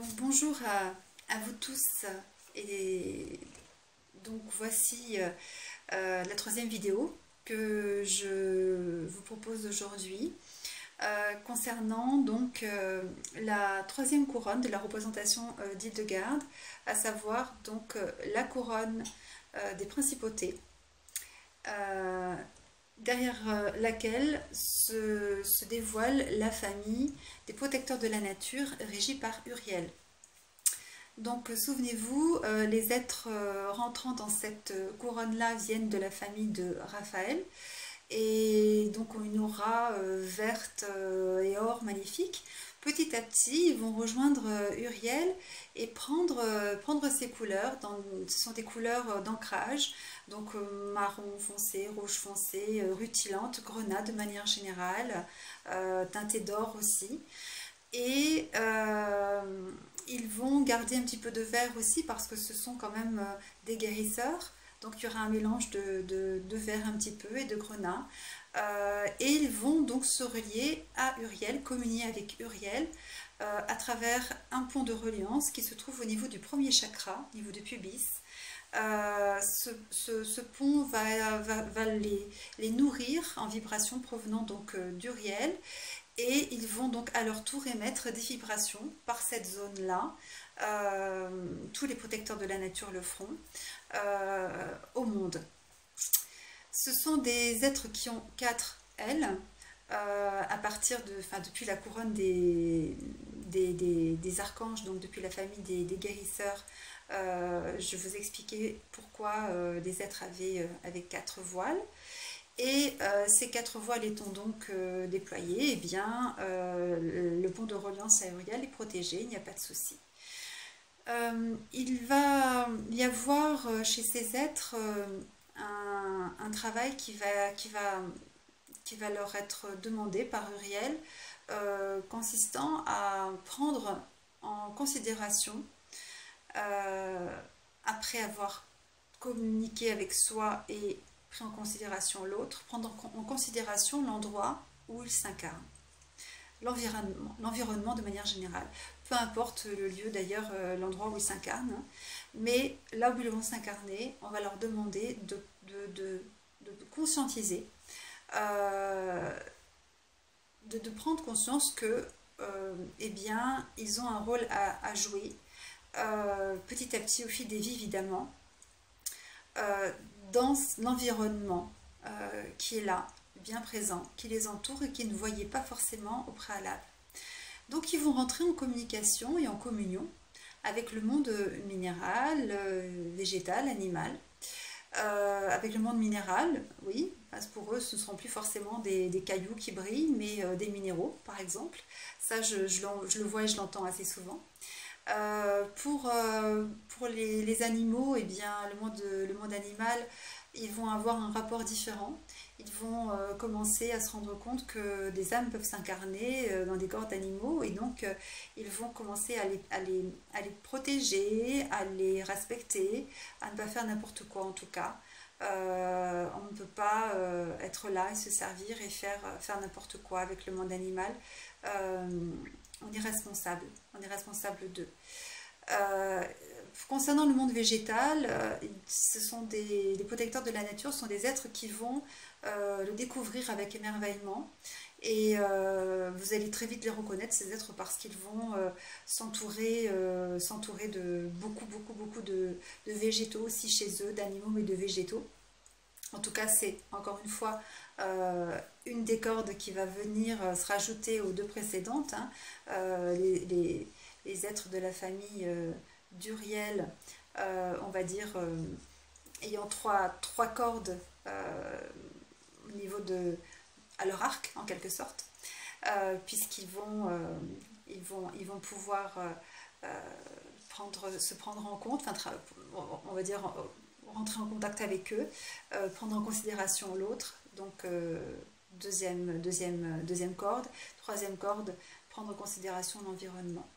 Donc bonjour à vous tous, et donc voici la troisième vidéo que je vous propose aujourd'hui concernant donc la troisième couronne de la représentation d'Hildegarde, à savoir donc la couronne des principautés, derrière laquelle se dévoile la famille des protecteurs de la nature régie par Uriel. Donc souvenez-vous, les êtres rentrant dans cette couronne-là viennent de la famille de Raphaël, et donc ont une aura verte et or maléfique. Petit à petit, ils vont rejoindre Uriel et prendre ces couleurs. Ce sont des couleurs d'ancrage, donc marron foncé, rouge foncé, rutilante, grenade de manière générale, teintée d'or aussi. Et ils vont garder un petit peu de vert aussi parce que ce sont quand même des guérisseurs. Donc il y aura un mélange de vert un petit peu et de grenat. Et ils vont donc se relier à Uriel, communier avec Uriel à travers un pont de reliance qui se trouve au niveau du premier chakra, au niveau du pubis. Ce pont va les nourrir en vibrations provenant donc d'Uriel, et ils vont donc à leur tour émettre des vibrations par cette zone-là. Tous les protecteurs de la nature le feront au monde. Ce sont des êtres qui ont 4 ailes, à partir depuis la couronne des archanges, donc depuis la famille des guérisseurs. Je vous expliquais pourquoi les êtres avaient 4 voiles. Et ces 4 voiles étant donc déployées, eh bien, le pont de reliance à Uriel est protégé, il n'y a pas de souci. Il va y avoir chez ces êtres un travail qui va leur être demandé par Uriel, consistant à prendre en considération, après avoir communiqué avec soi et pris en considération l'autre, prendre en considération l'endroit où il s'incarne, l'environnement de manière générale. Peu importe le lieu d'ailleurs, l'endroit où ils s'incarnent, mais là où ils vont s'incarner, on va leur demander de conscientiser, de prendre conscience que eh bien, ils ont un rôle à jouer petit à petit au fil des vies, évidemment, dans l'environnement qui est là, bien présent, qui les entoure et qu'ils ne voyaient pas forcément au préalable. Donc ils vont rentrer en communication et en communion avec le monde minéral, végétal, animal. Avec le monde minéral, oui, parce que pour eux ce ne seront plus forcément des cailloux qui brillent, mais des minéraux par exemple. Ça je le vois et je l'entends assez souvent. Pour les animaux, eh bien, le monde animal, ils vont avoir un rapport différent. Ils vont commencer à se rendre compte que des âmes peuvent s'incarner dans des corps d'animaux, et donc ils vont commencer à les protéger, à les respecter, à ne pas faire n'importe quoi en tout cas. On ne peut pas être là et se servir et faire n'importe quoi avec le monde animal. On est responsable d'eux. Concernant le monde végétal, ce sont les protecteurs de la nature, sont des êtres qui vont le découvrir avec émerveillement, et vous allez très vite les reconnaître, ces êtres, parce qu'ils vont s'entourer de beaucoup de végétaux aussi chez eux, d'animaux mais de végétaux. En tout cas, c'est encore une fois une des cordes qui va venir se rajouter aux 2 précédentes, hein. Les êtres de la famille d'Uriel, on va dire, ayant trois cordes au niveau à leur arc en quelque sorte, puisqu'ils vont pouvoir se prendre en compte, on va dire rentrer en contact avec eux, prendre en considération l'autre, donc deuxième corde, troisième corde, prendre en considération l'environnement.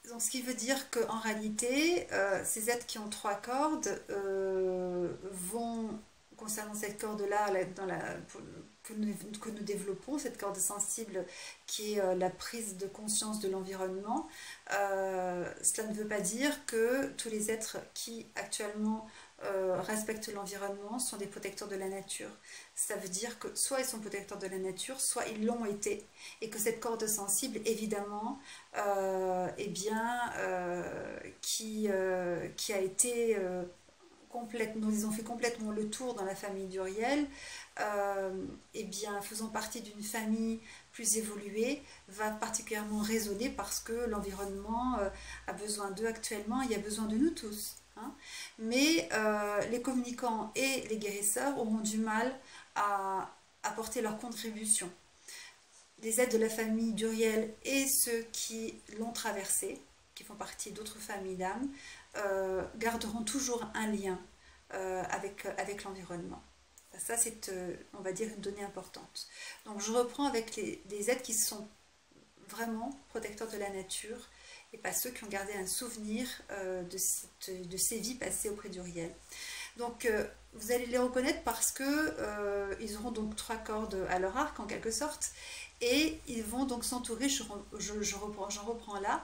Donc ce qui veut dire qu'en réalité, ces êtres qui ont 3 cordes vont, concernant cette corde-là, que nous développons, cette corde sensible qui est la prise de conscience de l'environnement. Cela ne veut pas dire que tous les êtres qui actuellement respectent l'environnement sont des protecteurs de la nature. Ça veut dire que soit ils sont protecteurs de la nature, soit ils l'ont été, et que cette corde sensible, évidemment, eh bien, qui a été complètement, ils ont fait complètement le tour dans la famille d'Uriel, eh bien, faisant partie d'une famille plus évoluée, va particulièrement résonner parce que l'environnement a besoin d'eux actuellement, il y a besoin de nous tous. Hein. Mais les communicants et les guérisseurs auront du mal à apporter leur contribution. Les êtres de la famille d'Uriel et ceux qui l'ont traversé, qui font partie d'autres familles d'âmes, garderont toujours un lien avec l'environnement. Ça, c'est, on va dire, une donnée importante. Donc, je reprends avec des êtres qui sont vraiment protecteurs de la nature et pas ceux qui ont gardé un souvenir de ces vies passées auprès d'Uriel. Donc, vous allez les reconnaître parce que ils auront donc 3 cordes à leur arc, en quelque sorte, et ils vont donc s'entourer, j'en reprends là,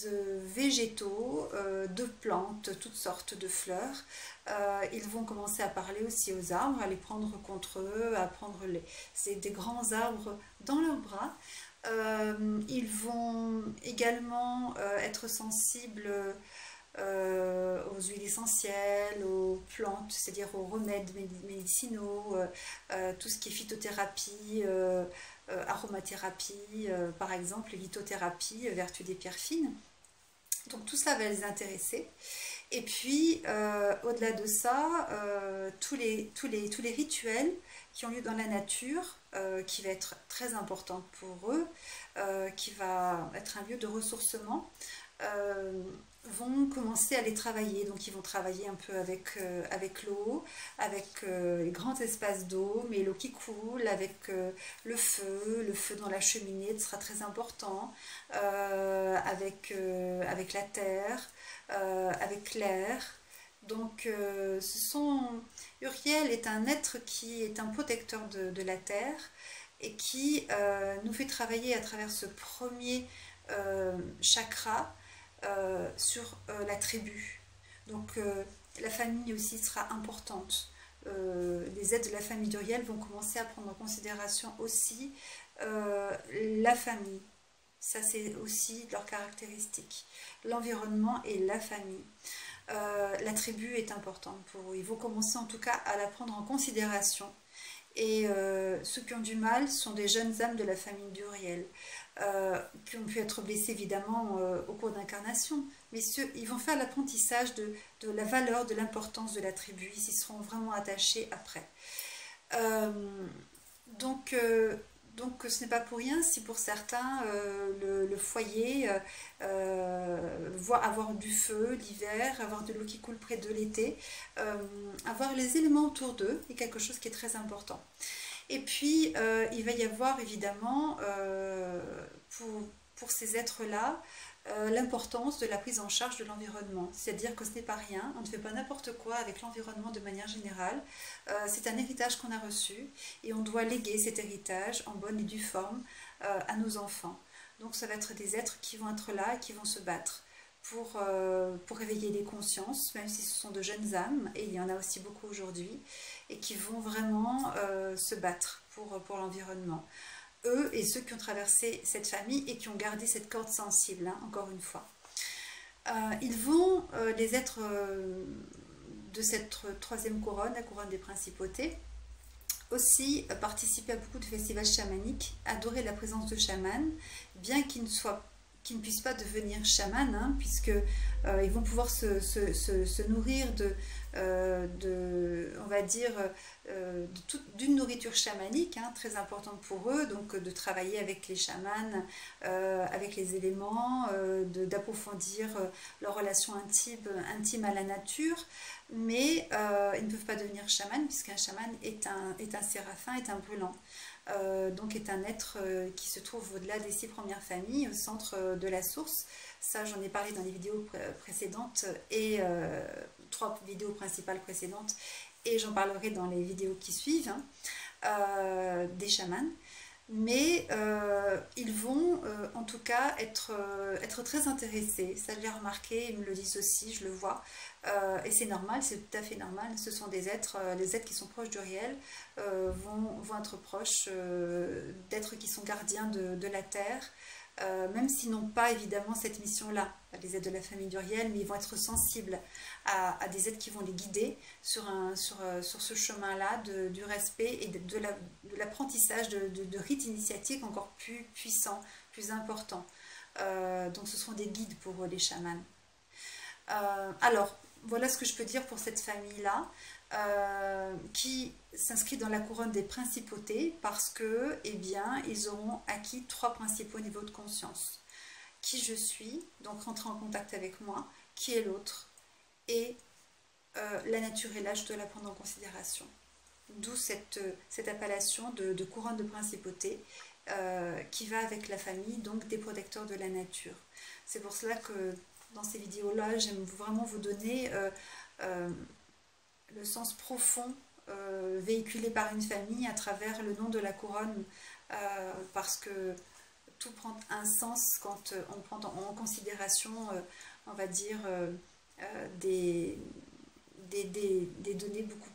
de végétaux, de plantes, toutes sortes de fleurs. Ils vont commencer à parler aussi aux arbres, à les prendre contre eux, à prendre des grands arbres dans leurs bras. Ils vont également être sensibles aux huiles essentielles, aux plantes, c'est-à-dire aux remèdes médicinaux, tout ce qui est phytothérapie, aromathérapie, par exemple, lithothérapie, vertu des pierres fines. Donc tout cela va les intéresser. Et puis, au-delà de ça, tous les rituels qui ont lieu dans la nature, qui va être très important pour eux, qui va être un lieu de ressourcement, vont commencer à les travailler. Donc ils vont travailler un peu avec l'eau, avec les grands espaces d'eau, mais l'eau qui coule, avec le feu dans la cheminée sera très important, avec la terre, avec l'air. Donc Uriel est un être qui est un protecteur de la terre et qui nous fait travailler à travers ce premier chakra sur la tribu. Donc la famille aussi sera importante. Les êtres de la famille d'Uriel vont commencer à prendre en considération aussi la famille. Ça, c'est aussi leur caractéristique. L'environnement et la famille. La tribu est importante pour eux. Ils vont commencer en tout cas à la prendre en considération. Et ceux qui ont du mal sont des jeunes âmes de la famille d'Uriel, qui ont pu être blessés évidemment au cours d'incarnation. Mais ils vont faire l'apprentissage de la valeur, de l'importance de la tribu. Ils y seront vraiment attachés après. Donc ce n'est pas pour rien si pour certains le foyer, avoir du feu l'hiver, avoir de l'eau qui coule près de l'été, avoir les éléments autour d'eux est quelque chose qui est très important. Et puis il va y avoir évidemment pour ces êtres-là l'importance de la prise en charge de l'environnement. C'est-à-dire que ce n'est pas rien, on ne fait pas n'importe quoi avec l'environnement de manière générale. C'est un héritage qu'on a reçu et on doit léguer cet héritage en bonne et due forme à nos enfants. Donc ça va être des êtres qui vont être là et qui vont se battre pour éveiller les consciences, même si ce sont de jeunes âmes, et il y en a aussi beaucoup aujourd'hui, et qui vont vraiment se battre pour l'environnement. Eux et ceux qui ont traversé cette famille et qui ont gardé cette corde sensible, hein, encore une fois. Ils vont, les êtres de cette 3e couronne, la couronne des principautés, aussi participer à beaucoup de festivals chamaniques, adorer la présence de chamans, bien qu'ils ne puissent pas devenir chamans, hein, puisque ils vont pouvoir se nourrir on va dire, d'une nourriture chamanique, hein, très importante pour eux, donc de travailler avec les chamans, avec les éléments, d'approfondir leur relation intime à la nature, mais ils ne peuvent pas devenir chaman, puisqu'un chaman est un séraphin, est un brûlant. Donc est un être qui se trouve au-delà des 6 premières familles, au centre de la source. Ça, j'en ai parlé dans les vidéos précédentes et 3 vidéos principales précédentes, et j'en parlerai dans les vidéos qui suivent, hein, des chamans. Mais ils vont en tout cas être très intéressés. Ça, je l'ai remarqué, ils me le disent aussi, je le vois. Et c'est normal, c'est tout à fait normal. Ce sont des êtres, les êtres qui sont proches du réel vont être proches d'êtres qui sont gardiens de la Terre. Même s'ils n'ont pas évidemment cette mission-là, les êtres de la famille d'Uriel, mais ils vont être sensibles à des êtres qui vont les guider sur ce chemin-là du respect et de l'apprentissage de rites initiatiques encore plus puissants, plus importants. Donc ce seront des guides pour les chamans. Alors, voilà ce que je peux dire pour cette famille-là. Qui s'inscrit dans la couronne des principautés parce que, eh bien, ils auront acquis 3 principaux niveaux de conscience. Qui je suis, donc rentrer en contact avec moi, qui est l'autre, et la nature et l'âge, je dois la prendre en considération. D'où cette appellation de couronne de principauté qui va avec la famille, donc des protecteurs de la nature. C'est pour cela que dans ces vidéos-là, j'aime vraiment vous donner le sens profond véhiculé par une famille à travers le nom de la couronne, parce que tout prend un sens quand on prend en considération, on va dire, des données beaucoup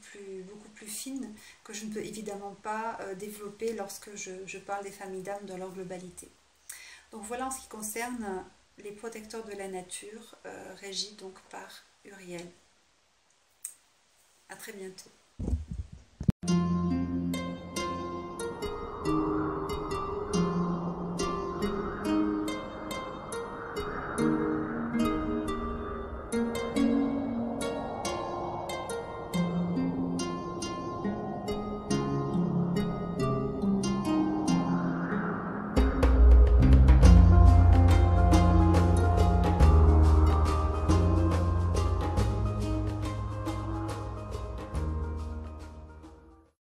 plus fines que je ne peux évidemment pas développer lorsque je parle des familles d'âmes dans leur globalité. Donc voilà en ce qui concerne les protecteurs de la nature, régis donc par Uriel. À très bientôt.